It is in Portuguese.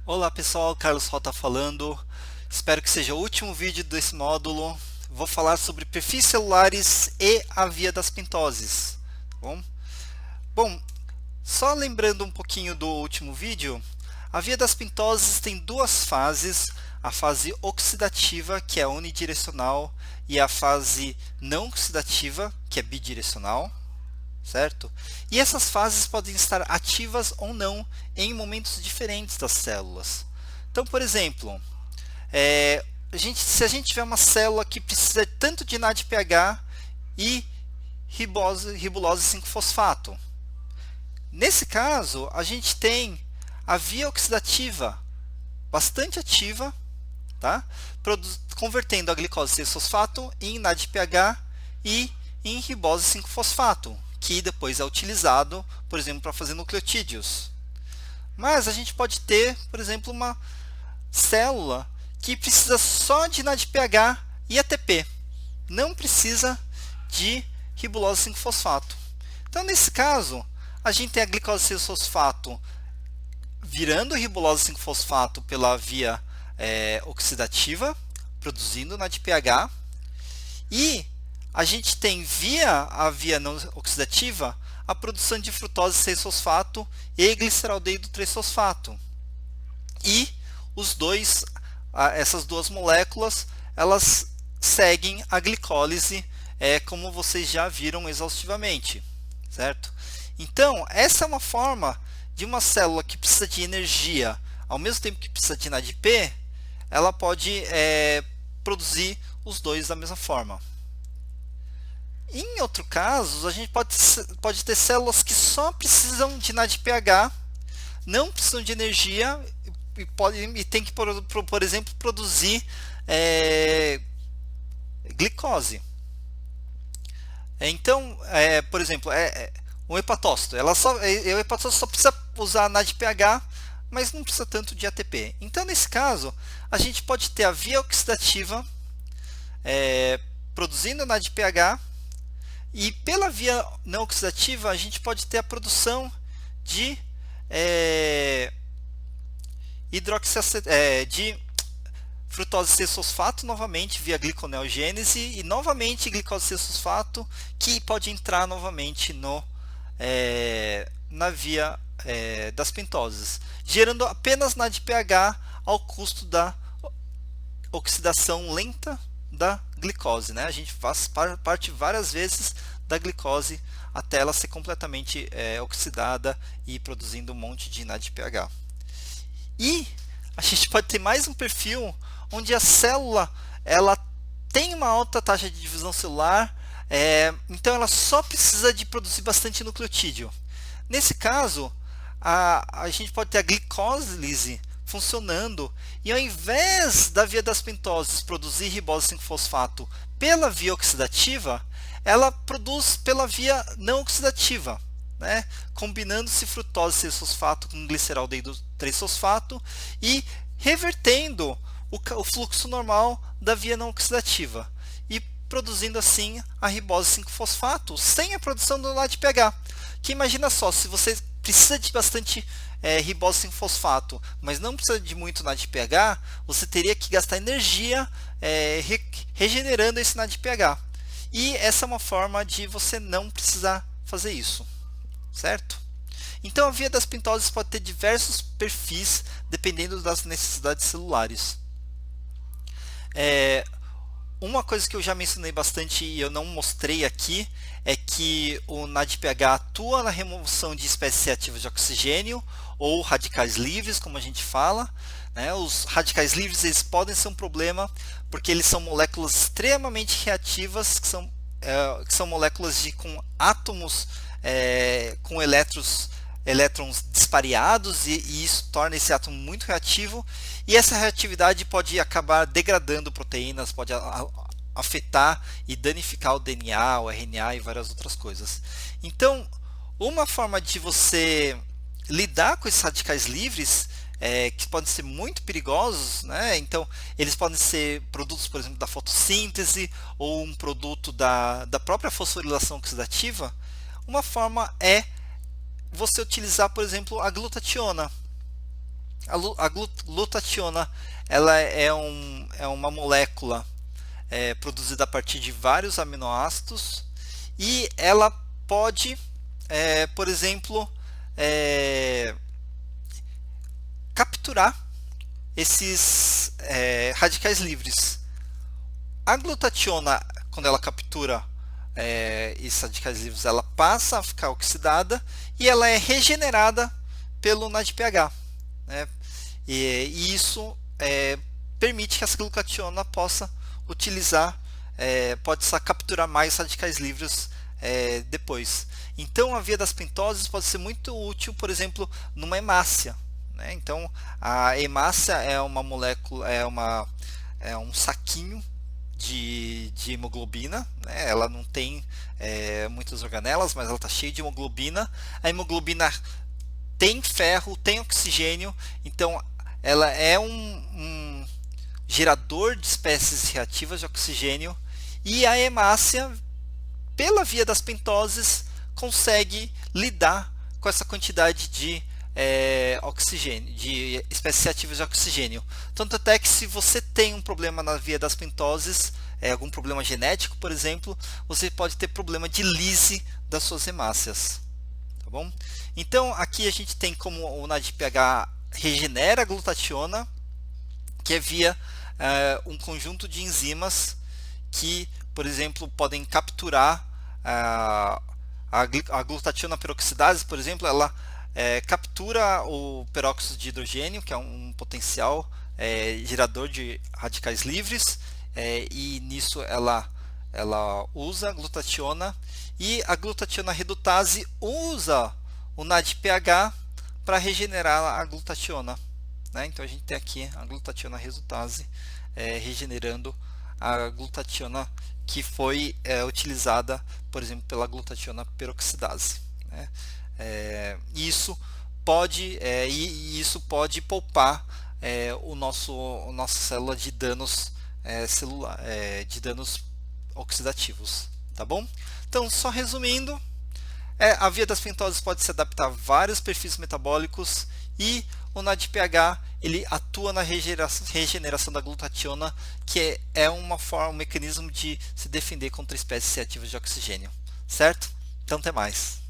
Olá pessoal, Carlos Rota falando. Espero que seja o último vídeo desse módulo. Vou falar sobre perfis celulares e a via das pentoses. Tá bom? Bom, só lembrando um pouquinho do último vídeo, a via das pentoses tem duas fases: a fase oxidativa, que é unidirecional, e a fase não oxidativa, que é bidirecional. Certo? E essas fases podem estar ativas ou não em momentos diferentes das células. Então, por exemplo, se a gente tiver uma célula que precisa tanto de NADPH e ribulose 5-fosfato, nesse caso a gente tem a via oxidativa bastante ativa, tá? Convertendo a glicose 6-fosfato em NADPH e em ribose 5-fosfato, que depois é utilizado, por exemplo, para fazer nucleotídeos. Mas a gente pode ter, por exemplo, uma célula que precisa só de NADPH e ATP, não precisa de ribulose 5-fosfato. Então, nesse caso, a gente tem a glicose 6-fosfato virando ribulose 5-fosfato pela via oxidativa, produzindo NADPH, e a gente tem via a via não oxidativa a produção de frutose 6-fosfato e gliceraldeído 3-fosfato. E essas duas moléculas, elas seguem a glicólise, como vocês já viram exaustivamente, certo? Então, essa é uma forma de uma célula que precisa de energia, ao mesmo tempo que precisa de NADP, ela pode produzir os dois da mesma forma. Em outro caso, a gente pode ter células que só precisam de NADPH, não precisam de energia e tem que, por exemplo, produzir glicose. Então, por exemplo, o hepatócito. O hepatócito só precisa usar NADPH, mas não precisa tanto de ATP. Então, nesse caso, a gente pode ter a via oxidativa produzindo NADPH, e pela via não oxidativa a gente pode ter a produção de de frutose 6-fosfato novamente via gliconeogênese, e novamente glicose 6-fosfato, que pode entrar novamente na via das pentoses, gerando apenas NADPH ao custo da oxidação lenta da glicose, né? A gente parte várias vezes da glicose até ela ser completamente oxidada e produzindo um monte de NADPH. E a gente pode ter mais um perfil onde a célula ela tem uma alta taxa de divisão celular, então ela só precisa de produzir bastante nucleotídeo. Nesse caso, a gente pode ter a glicólise funcionando, e ao invés da via das pentoses produzir ribose 5-fosfato pela via oxidativa, ela produz pela via não oxidativa, né? Combinando-se frutose 6-fosfato com gliceraldeído 3-fosfato e revertendo o fluxo normal da via não oxidativa e produzindo assim a ribose 5-fosfato sem a produção do NADPH. Que imagina só, se você precisa de bastante ribose 5-fosfato, mas não precisa de muito NADPH, você teria que gastar energia regenerando esse NADPH. E essa é uma forma de você não precisar fazer isso, certo? Então a via das pentoses pode ter diversos perfis dependendo das necessidades celulares. Uma coisa que eu já mencionei bastante e eu não mostrei aqui é que o NADPH atua na remoção de espécies reativas de oxigênio ou radicais livres, como a gente fala, né? Os radicais livres eles podem ser um problema porque eles são moléculas extremamente reativas, que são moléculas com átomos com elétrons dispareados, e isso torna esse átomo muito reativo, e essa reatividade pode acabar degradando proteínas, pode afetar e danificar o DNA, o RNA e várias outras coisas. Então, uma forma de você lidar com esses radicais livres, que podem ser muito perigosos, né? Então, eles podem ser produtos, por exemplo, da fotossíntese ou um produto da própria fosforilação oxidativa. Uma forma é você utilizar, por exemplo, a glutationa. A glutationa ela é uma molécula produzida a partir de vários aminoácidos e ela pode, por exemplo, capturar esses radicais livres. A glutationa, quando ela captura esses radicais livres, ela passa a ficar oxidada e ela é regenerada pelo NADPH, né? E isso permite que essa glutationa possa utilizar, pode capturar mais radicais livres depois. Então a via das pentoses pode ser muito útil, por exemplo, numa hemácia, né? Então a hemácia é uma molécula, é um saquinho de hemoglobina, né? Ela não tem muitas organelas, mas ela está cheia de hemoglobina. A hemoglobina tem ferro, tem oxigênio, então ela é um gerador de espécies reativas de oxigênio, e a hemácia, pela via das pentoses, consegue lidar com essa quantidade de oxigênio, de espécies reativas de oxigênio. Tanto até que, se você tem um problema na via das pentoses, algum problema genético, por exemplo, você pode ter problema de lise das suas hemácias. Tá bom? Então aqui a gente tem como o NADPH regenera a glutationa, que é via um conjunto de enzimas que, por exemplo, podem capturar a glutationa peroxidase, por exemplo. Ela captura o peróxido de hidrogênio, que é um potencial gerador de radicais livres, e nisso ela usa a glutationa, e a glutationa redutase usa o NADPH para regenerar a glutationa, né? Então a gente tem aqui a glutationa redutase regenerando a glutationa que foi utilizada, por exemplo, pela glutationa peroxidase, né? Isso pode poupar nossa célula de danos de danos oxidativos, tá bom? Então, só resumindo, a via das pentoses pode se adaptar a vários perfis metabólicos, e o NADPH ele atua na regeneração da glutationa, que é um mecanismo de se defender contra espécies reativas de oxigênio, certo? Então, até mais.